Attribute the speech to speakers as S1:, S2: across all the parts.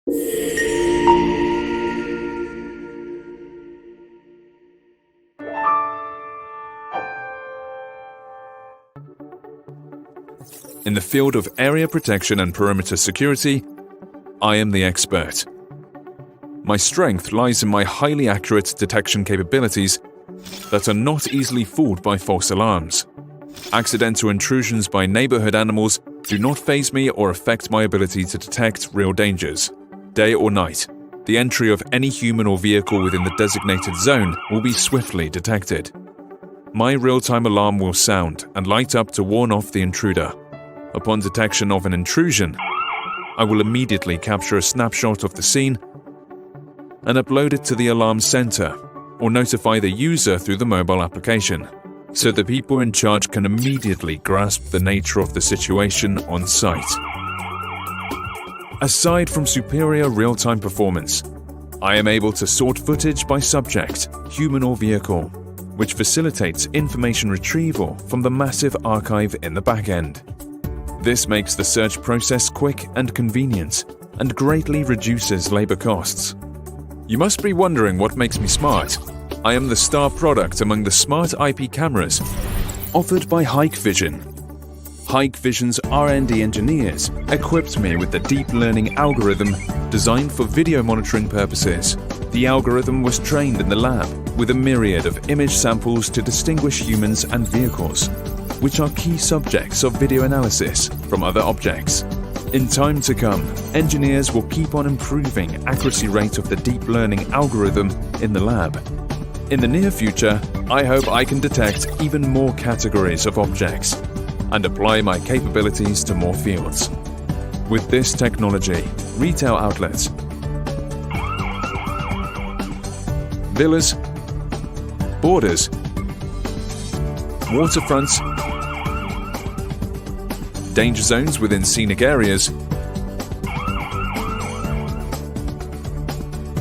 S1: In the field of area protection and perimeter security, I am the expert. My strength lies in my highly accurate detection capabilities that are not easily fooled by false alarms. Accidental intrusions by neighborhood animals do not faze me or affect my ability to detect real dangers. Day or night, the entry of any human or vehicle within the designated zone will be swiftly detected. My real-time alarm will sound and light up to warn off the intruder. Upon detection of an intrusion, I will immediately capture a snapshot of the scene and upload it to the alarm center or notify the user through the mobile application, so the people in charge can immediately grasp the nature of the situation on site. Aside from superior real-time performance, I am able to sort footage by subject, human or vehicle, which facilitates information retrieval from the massive archive in the back end. This makes the search process quick and convenient, and greatly reduces labor costs. You must be wondering what makes me smart. I am the star product among the smart IP cameras offered by HikVision. HikVision's R&D engineers equipped me with the deep learning algorithm designed for video monitoring purposes. The algorithm was trained in the lab with a myriad of image samples to distinguish humans and vehicles, which are key subjects of video analysis from other objects. In time to come, engineers will keep on improving accuracy rate of the deep learning algorithm in the lab. In the near future, I hope I can detect even more categories of objects and apply my capabilities to more fields. With this technology, retail outlets, villas, borders, waterfronts, danger zones within scenic areas,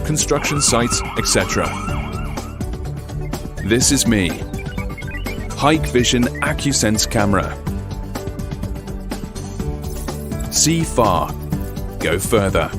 S1: construction sites, etc. This is me, HikVision AcuSense camera. See far, go further.